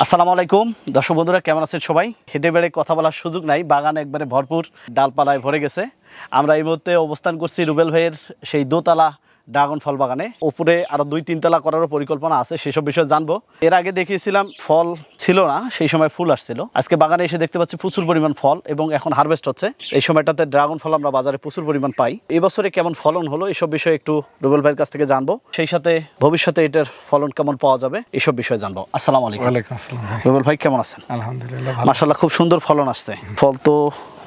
আসসালামু আলাইকুম দর্শক বন্ধুরা, কেমন আছেন সবাই? হেঁটে বেড়ে কথা বলার সুযোগ নাই, বাগান একবারে ভরপুর, ডালপালায় ভরে গেছে। আমরা এই মুহূর্তে অবস্থান করছি রুবেল ভাইয়ের সেই দোতলা ড্রাগন ফল বাগানে। উপরে আরো 2-3 তলা করারও পরিকল্পনা আছে, সেসব বিষয়ে জানবো। এর আগে দেখিয়েছিলাম ফল ছিল না, সেই সময় ফুল আসছিল। আজকে বাগানে এসে দেখতে পাচ্ছি প্রচুর পরিমাণ ফল এবং এখন হারভেস্ট হচ্ছে। এই সময়টাতে ড্রাগন ফল আমরা বাজারে প্রচুর পরিমাণ পাই। এবছরে কেমন ফলন হলো এসব বিষয়ে একটু রুবেল ভাইয়ের কাছ থেকে জানবো, সেই সাথে ভবিষ্যতে এটার ফলন কেমন পাওয়া যাবে এসব বিষয়ে জানবো। আসসালামু আলাইকুম। ওয়ালাইকুম আসসালাম। রুবেল ভাই কেমন আছেন? আলহামদুলিল্লাহ ভালো। মাশাআল্লাহ, খুব সুন্দর ফলন আসছে। ফল তো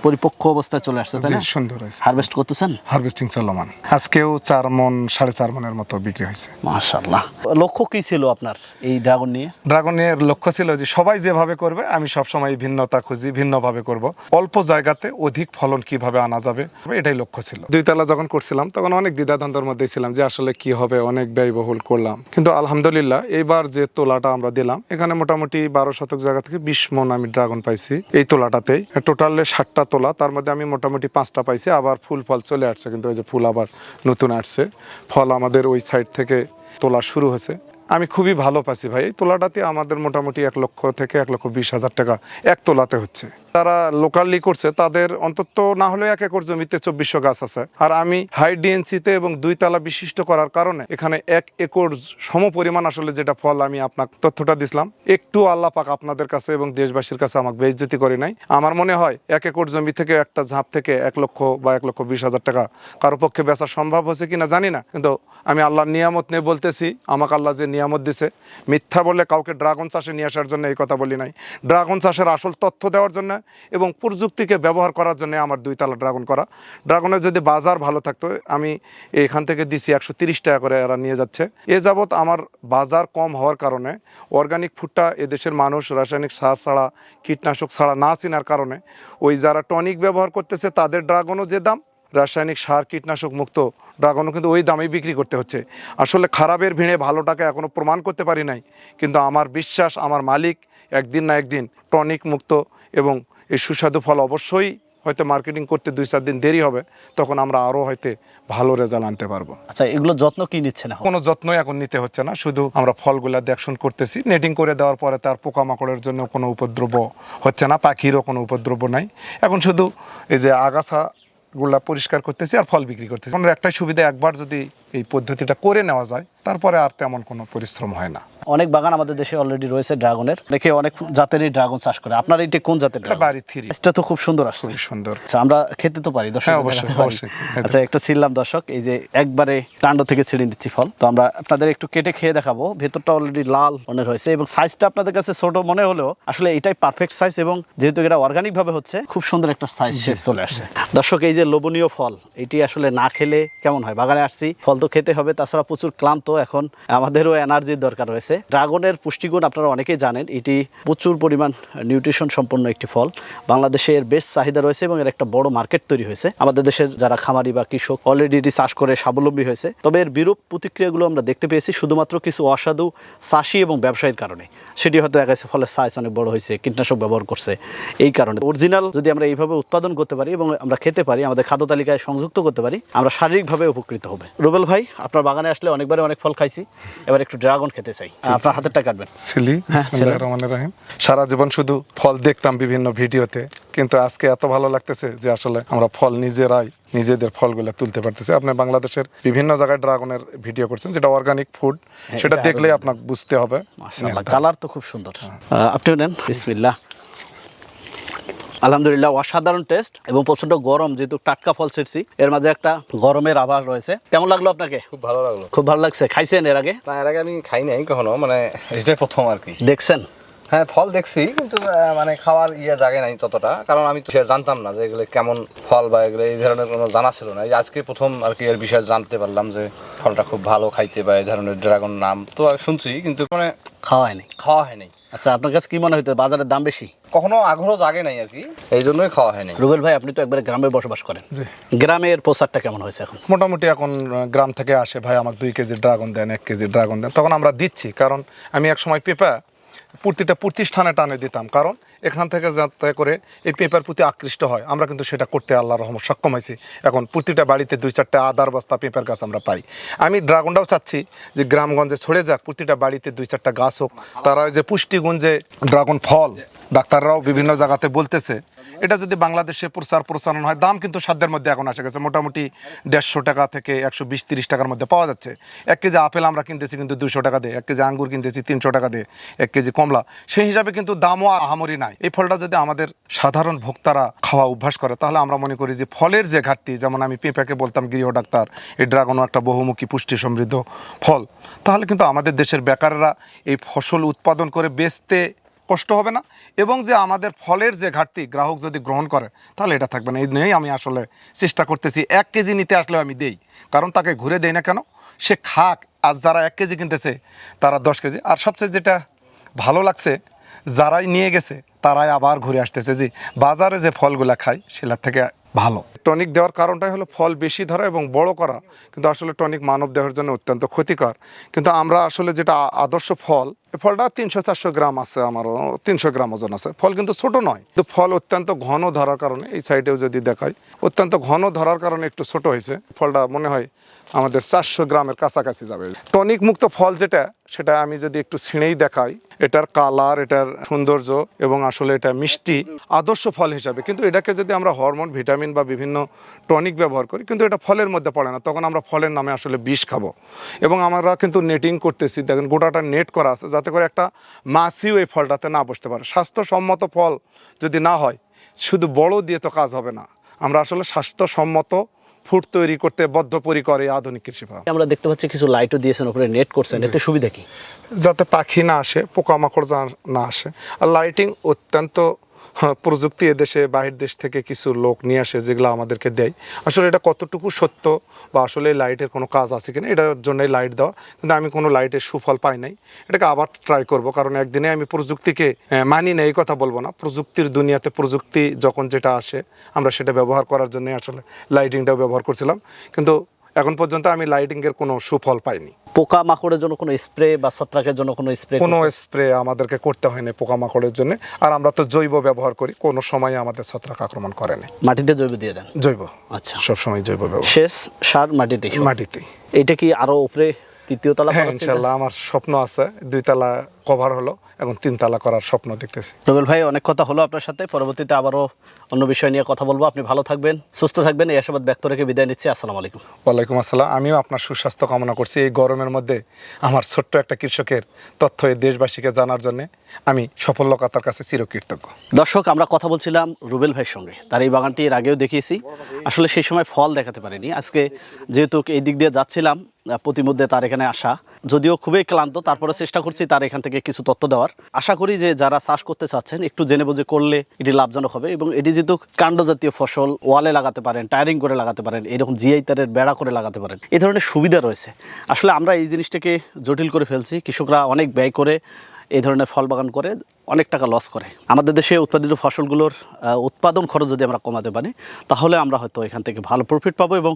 পরিপক্ক অবস্থায় চলে আসছে, তাই জি, না? সুন্দর হয়েছে। হারভেস্ট করতেছেন? হারভেস্টিং চলমান। আজকেও 4 মণ 4.5 মণের মতো বিক্রি হয়েছে। মাশাআল্লাহ। লক্ষ্য কি ছিল আপনার এই ড্রাগন নিয়ে? ড্রাগনের লক্ষ্য ছিল যে সবাই যেভাবে করবে আমি সবসময় ভিন্নতা খুঁজি, ভিন্নভাবে করব। অল্প জায়গাতে অধিক ফলন কিভাবে আনা যাবে, এটাই লক্ষ্য ছিল। 2 তলা যখন করছিলাম তখন অনেক দ্বিধাদ্বন্দ্বের মধ্যে ছিলাম যে আসলে কি হবে, অনেক ব্যয়বহুল করলাম। কিন্তু আলহামদুলিল্লাহ এইবার যে তোলাটা আমরা দিলাম, এখানে মোটামুটি 12 শতক জায়গা থেকে 20 মণ আমি ড্রাগন পাইছি এই তোলাটাতেই। টোটালে 60টা তোলা, তার মধ্যে আমি মোটামুটি 5টা পাইছি। আবার ফুল ফল চলে আসছে, কিন্তু ওই যে ফুল আবার নতুন আসছে। ফল আমাদের ওই সাইড থেকে তোলা শুরু হয়েছে। আমি খুবই ভালো পাচ্ছি ভাই। এই তোলাটাতে আমাদের মোটামুটি 1 লক্ষ থেকে 1,20,000 টাকা এক তোলাতে হচ্ছে। তারা লোকালি করছে, তাদের অন্তত না হলে 1 একর জমিতে 2400 গাছ আছে। আর আমি হাই ডিএনসিতে এবং 2 তলা বিশিষ্ট করার কারণে এখানে 1 একর সম পরিমাণ আসলে যেটা ফল আমি আপনাকে তথ্যটা দিছিলাম, একটু আল্লাহ পাক আপনাদের কাছে এবং দেশবাসীর কাছে আমাকে বেইজ্জতি করে নাই। আমার মনে হয় 1 একর জমি থেকে একটা ঝাঁপ থেকে 1 লক্ষ বা 1,20,000 টাকা কারো পক্ষে বেচা সম্ভব হচ্ছে কিনা জানি না, কিন্তু আমি আল্লাহর নিয়ামত নিয়ে বলতেছি। আমাকে আল্লাহ যে নিয়ামত দিছে, মিথ্যা বলে কাউকে ড্রাগন চাষে নিয়ে আসার জন্য এই কথা বলি নাই। ড্রাগন চাষের আসল তথ্য দেওয়ার জন্য এবং প্রযুক্তিকে ব্যবহার করার জন্য আমার 2 তলা ড্রাগন করা। ড্রাগনের যদি বাজার ভালো থাকতো, আমি এখান থেকে দিছি 130 টাকা করে, এরা নিয়ে যাচ্ছে। এ যাবৎ আমার বাজার কম হওয়ার কারণে অর্গানিক ফুডটা এদেশের মানুষ রাসায়নিক সার ছাড়া, কীটনাশক ছাড়া না চেনার কারণে ওই যারা টনিক ব্যবহার করতেছে তাদের ড্রাগনও যে দাম, রাসায়নিক সার কীটনাশক মুক্ত ড্রাগনও কিন্তু ওই দামেই বিক্রি করতে হচ্ছে। আসলে খারাপের ভিড়ে ভালোটাকে এখনও প্রমাণ করতে পারি নাই, কিন্তু আমার বিশ্বাস আমার মালিক একদিন না একদিন টনিক মুক্ত এবং এই সুস্বাদু ফল অবশ্যই হয়তো মার্কেটিং করতে 2-4 দিন দেরি হবে, তখন আমরা আরও হয়তো ভালো রেজাল্ট আনতে পারবো। আচ্ছা, এগুলো যত্ন কি নিচ্ছেন এখন? কোনো যত্নই এখন নিতে হচ্ছে না, শুধু আমরা ফলগুলা দেখশন করতেছি। নেটিং করে দেওয়ার পরে তার পোকামাকড়ের জন্য কোনো উপদ্রব হচ্ছে না, পাখিরও কোনো উপদ্রব নাই। এখন শুধু এই যে আগাছাগুলা পরিষ্কার করতেছি আর ফল বিক্রি করতেছি। কোনো একটাই সুবিধা, একবার যদি এই পদ্ধতিটা করে নেওয়া যায় তারপরে আর তেমন কোনো পরিশ্রম হয় না। অনেক বাগান আমাদের দেশে অলরেডি রয়েছে ড্রাগনের, দেখে অনেক জাতেরই ড্রাগন চাষ করে। আপনার এইটা কোন জাতের ড্রাগন? বাড়ি 3। এটা তো খুব সুন্দর আসছে। খুবই সুন্দর। আচ্ছা, আমরা খেতে তো পারি দর্শক? হ্যাঁ, অবশ্যই অবশ্যই। আচ্ছা, একটা ছিলাম দর্শক, এই যে একবারে কাণ্ড থেকে ছিঁড়ে দিচ্ছি ফল, তো আমরা আপনাদের একটু কেটে খেয়ে দেখাবো। ভেতরটা অলরেডি লাল মনের হয়েছে এবং সাইজটা আপনাদের কাছে ছোট মনে হলেও আসলে এটাই পারফেক্ট সাইজ, এবং যেহেতু এটা অর্গানিক ভাবে হচ্ছে খুব সুন্দর একটা সাইজ শেপ চলে আসছে। দর্শক, এই যে লোভনীয় ফল, এটি আসলে না খেলে কেমন হয়? বাগানে আসছি, ফল তো খেতে হবে, তাছাড়া প্রচুর ক্লান্ত, এখন আমাদেরও এনার্জির দরকার রয়েছে। ড্রাগনের পুষ্টিগুণ আপনারা অনেকেই জানেন, এটি প্রচুর পরিমাণ নিউট্রিশন সম্পন্ন একটি ফল। বাংলাদেশে এর বেশ চাহিদা রয়েছে এবং এর একটা বড় মার্কেট তৈরি হয়েছে। আমাদের দেশের যারা খামারি বা কৃষক অলরেডি এটি চাষ করে স্বাবলম্বী হয়েছে। তবে এর বিরূপ প্রতিক্রিয়াগুলো আমরা দেখতে পেয়েছি শুধুমাত্র কিছু অসাধু চাষি এবং ব্যবসায়ীর কারণে। সেটি হয়তো এক ফলের সাইজ অনেক বড় হয়েছে, কীটনাশক ব্যবহার করছে, এই কারণে। অরিজিনাল যদি আমরা এইভাবে উৎপাদন করতে পারি এবং আমরা খেতে পারি, আমাদের খাদ্য তালিকায় সংযুক্ত করতে পারি, আমরা শারীরিকভাবে উপকৃত হবে। রুবেল ভাই, আপনার বাগানে আসলে অনেকবারই অনেক ফল খাইছি, এবার একটু ড্রাগন খেতে চাই। আপনার হাতেরটা কাটবেন। বিসমিল্লাহির রহমানির রহিম। সারা জীবন শুধু ফল দেখতাম বিভিন্ন ভিডিওতে, কিন্তু আজকে এত ভালো লাগতেছে যে আসলে আমরা ফল নিজেরাই নিজেদের ফলগুলো তুলতে পারতেছি। আপনি বাংলাদেশের বিভিন্ন জায়গায় ড্রাগনের ভিডিও করছেন, যেটা অর্গানিক ফুড, সেটা দেখলেই আপনাকে বুঝতে হবে। মাশাআল্লাহ, কালার তো খুব সুন্দর। আপনি নেন, বিসমিল্লাহ। আলহামদুলিল্লাহ, অসাধারণ টেস্ট এবং প্রচন্ড গরম, যেহেতু টাটকা ফল ছিঁড়ছি, এর মাঝে একটা গরমের আভাস রয়েছে। কেমন লাগলো আপনাকে? খুব ভালো লাগলো। খুব ভালো লাগছে। খাইছেন এর আগে? না, এর আগে আমি খাই নাই কখনো, মানে এটাই প্রথম আর কি। দেখছেন? হ্যাঁ, ফল দেখছি, কিন্তু মানে খাওয়ার জাগে নাই ততটা, কারণ আমি তো জানতাম না যে এগুলো কেমন ফল বা এগুলো এই ধরনের কোনো জানা ছিল না। এই আজকে প্রথম আর কি এর বিষয়ে জানতে পারলাম যে ফলটা খুব ভালো খাইতে, বা এই ধরনের ড্রাগন নাম তো শুনছি, কিন্তু মানে খাওয়া হয়নি। খাওয়া হয় নাই। আচ্ছা, আপনার কাছে কি মনে হইতো বাজারের দাম বেশি? কখনো আগ্রহ জাগে নাই আর কি, এই জন্যই খাওয়া হয় নাই। রুবেল ভাই, আপনি তো একবারে গ্রামে বসবাস করেন, গ্রামের প্রচারটা কেমন হয়েছে এখন? মোটামুটি এখন গ্রাম থেকে আসে, ভাই আমাকে 2 কেজি ড্রাগন দেন, 1 কেজি ড্রাগন দেন, তখন আমরা দিচ্ছি। কারণ আমি এক সময় পেঁপা প্রতিটা প্রতিষ্ঠানে টানে দিতাম, কারণ এখান থেকে যাতে করে এই পেঁপের প্রতি আকৃষ্ট হয়। আমরা কিন্তু সেটা করতে আল্লাহর রহমত সক্ষম হয়েছি। এখন প্রতিটা বাড়িতে 2-4টা আদার বস্তা পেঁপের গাছ আমরা পাই। আমি ড্রাগনটাও চাচ্ছি যে গ্রামগঞ্জে ছড়ে যাক, প্রতিটা বাড়িতে 2-4টা গাছ হোক। তারা যে পুষ্টিগুণ যে ড্রাগন ফল ডাক্তাররাও বিভিন্ন জায়গাতে বলতেছে, এটা যদি বাংলাদেশে প্রচারণ হয়, দাম কিন্তু সাধ্যের মধ্যে এখন আসে গেছে, মোটামুটি 150 টাকা থেকে 120-30 টাকার মধ্যে পাওয়া যাচ্ছে। 1 কেজি আপেল আমরা কিনতেছি কিন্তু 200 টাকা দিয়ে, 1 কেজি আঙ্গুর কিনতেছি 300 টাকা দিয়ে, 1 কেজি কমলা, সেই হিসাবে কিন্তু দামও আহামরি নাই। এই ফলটা যদি আমাদের সাধারণ ভোক্তারা খাওয়া অভ্যাস করে, তাহলে আমরা মনে করি যে ফলের যে ঘাটতি, যেমন আমি পেঁপেকে বলতাম গৃহ ডাক্তার, এই ড্রাগনও একটা বহুমুখী পুষ্টি সমৃদ্ধ ফল, তাহলে কিন্তু আমাদের দেশের বেকাররা এই ফসল উৎপাদন করে বেচতে কষ্ট হবে না, এবং যে আমাদের ফলের যে ঘাটতি গ্রাহক যদি গ্রহণ করে তাহলে এটা থাকবে না। এই নিয়েই আমি আসলে চেষ্টা করতেছি। 1 কেজি নিতে আসলেও আমি দেই, কারণ তাকে ঘুরে দেই না কেন, সে খাক। আজ যারা 1 কেজি কিনতেছে তারা 10 কেজি। আর সবচেয়ে যেটা ভালো লাগছে, যারাই নিয়ে গেছে তারাই আবার ঘুরে আসতেছে, যে বাজারে যে ফলগুলা খাই সেটার থেকে ভালো। টনিক দেওয়ার কারণটাই হলো ফল বেশি ধরা এবং বড় করা, কিন্তু আসলে টনিক মানব দেহের জন্য অত্যন্ত ক্ষতিকর। কিন্তু আমরা আসলে যেটা আদর্শ ফল, এই ফলটা 300-400 গ্রাম আছে, আমারও 300 গ্রাম ওজন আছে। ফল কিন্তু ছোট নয়, কিন্তু ফল অত্যন্ত ঘন ধরার কারণে, এই সাইডেও যদি দেখাই, অত্যন্ত ঘন ধরার কারণে একটু ছোট হয়েছে। ফলটা মনে হয় আমাদের 400 গ্রামের কাছাকাছি যাবে। টনিক মুক্ত ফল যেটা, সেটা আমি যদি একটু ছিঁড়েই দেখাই, এটার কালার, এটার সৌন্দর্য এবং আসলে এটা মিষ্টি আদর্শ ফল হিসাবে। কিন্তু এটাকে যদি আমরা হরমোন, ভিটামিন বা বিভিন্ন টনিক ব্যবহার করি, কিন্তু এটা ফলের মধ্যে পড়ে না, তখন আমরা ফলের নামে আসলে বিষ খাবো। এবং আমরা কিন্তু নেটিং করতেছি, দেখেন গোটাটা নেট করা আছে, যাতে করে একটা মাছিও এই ফলটাতে না বসতে পারে। স্বাস্থ্যসম্মত ফল যদি না হয়, শুধু বড় দিয়ে তো কাজ হবে না। আমরা আসলে স্বাস্থ্যসম্মত ফুড তৈরি করতে বদ্ধপরিকর এই আধুনিক কৃষি ফার্ম। আমরা দেখতে পাচ্ছি কিছু লাইটও দিয়েছেন, উপরে নেট করছেন, এতে সুবিধা কি? যাতে পাখি না আসে, পোকামাকড় না আসে। আর লাইটিং অত্যন্ত প্রযুক্তি এদেশে বাহির দেশ থেকে কিছু লোক নিয়ে আসে, যেগুলো আমাদেরকে দেয়। আসলে এটা কতটুকু সত্য বা আসলে এই লাইটের কোনো কাজ আছে কিনা, এটার জন্যই লাইট দেওয়া, কিন্তু আমি কোনো লাইটের সুফল পাই নাই। এটাকে আবার ট্রাই করব, কারণ একদিনে আমি প্রযুক্তিকে মানি না এই কথা বলবো না। প্রযুক্তির দুনিয়াতে প্রযুক্তি যখন যেটা আসে, আমরা সেটা ব্যবহার করার জন্যই আসলে লাইটিংটাও ব্যবহার করছিলাম, কিন্তু এখন পর্যন্ত আমি লাইটিংয়ের কোনো সুফল পাইনি। পোকা মাকড়ের জন্য কোনো স্প্রে বা ছত্রাকের জন্য কোনো স্প্রে? কোনো স্প্রে আমাদেরকে করতে হয়নি পোকামাকড়ের জন্য। আর আমরা তো জৈব ব্যবহার করি, কোনো সময় আমাদের ছত্রাক আক্রমণ করেনি। মাটিতে জৈব দিয়ে দেন? জৈব, আচ্ছা, সবসময় জৈব ব্যবহার। শেষ সার মাটিতে? মাটিতে। এটা কি আরো উপরে 3য় তলা? হ্যাঁ, ইনশাল্লাহ আমার স্বপ্ন আছে, 2 তলা কভার হলো, এখন 3 তলা করার স্বপ্ন দেখতেছি। রুবেল ভাই, অনেক কথা হলো আপনার সাথে, পরবর্তীতে আবারও অন্য বিষয় নিয়ে কথা বলবো। আপনি ভালো থাকবেন, সুস্থ থাকবেন, এই আশাবাদ ব্যক্ত রেখে বিদায় নিচ্ছি। আসসালামু আলাইকুম। ওয়ালাইকুম আসসালাম। আমিও আপনার সুস্বাস্থ্য কামনা করছি। এই গরমের মধ্যে আমার ছোট্ট একটা কৃষকের তথ্য এই দেশবাসীকে জানার জন্য আমি সফলতার কাছে চিরকৃতজ্ঞ। দর্শক, আমরা কথা বলছিলাম রুবেল ভাইয়ের সঙ্গে। তার এই বাগানটি এর আগেও দেখিয়েছি, আসলে সেই সময় ফল দেখাতে পারিনি। আজকে যেহেতু এই দিক দিয়ে যাচ্ছিলাম, প্রতিমধ্যে তার এখানে আসা, যদিও খুবই ক্লান্ত, তারপরে চেষ্টা করছি তার এখান থেকে কিছু তথ্য দেওয়ার। আশা করি যে যারা চাষ করতে চাচ্ছেন একটু জেনে বুঝে করলে এটি লাভজনক হবে। এবং এটি যেহেতু কাণ্ড জাতীয় ফসল, ওয়ালে লাগাতে পারেন, টায়ারিং করে লাগাতে পারেন, এরকম জিআই তারের বেড়া করে লাগাতে পারেন, এই ধরনের সুবিধা রয়েছে। আসলে আমরা এই জিনিসটাকে জটিল করে ফেলছি। কৃষকরা অনেক ব্যয় করে এই ধরনের ফল বাগান করে অনেক টাকা লস করে। আমাদের দেশে উৎপাদিত ফসলগুলোর উৎপাদন খরচ যদি আমরা কমাতে পারি, তাহলে আমরা হয়তো এখান থেকে ভালো প্রফিট পাবো এবং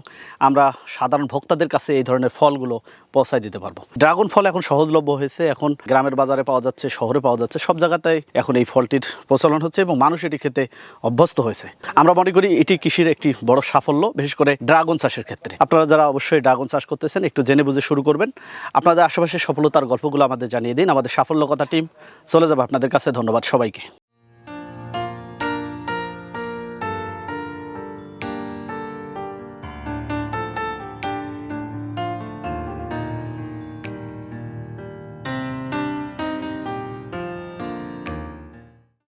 আমরা সাধারণ ভোক্তাদের কাছে এই ধরনের ফলগুলো পৌঁছায় দিতে পারবো। ড্রাগন ফল এখন সহজলভ্য হয়েছে, এখন গ্রামের বাজারে পাওয়া যাচ্ছে, শহরে পাওয়া যাচ্ছে, সব জায়গাতেই এখন এই ফলটির প্রচলন হচ্ছে এবং মানুষ এটি খেতে অভ্যস্ত হয়েছে। আমরা মনে করি এটি কৃষির একটি বড় সাফল্য, বিশেষ করে ড্রাগন চাষের ক্ষেত্রে। আপনারা যারা অবশ্যই ড্রাগন চাষ করতেছেন, একটু জেনে বুঝে শুরু করবেন। আপনাদের আশেপাশে সফলতার গল্পগুলো আমাদের জানিয়ে দিন। আমাদের সাফল্য কথা টিম চলে যাবে আপনাদের কাছে। ধন্যবাদ সবাইকে।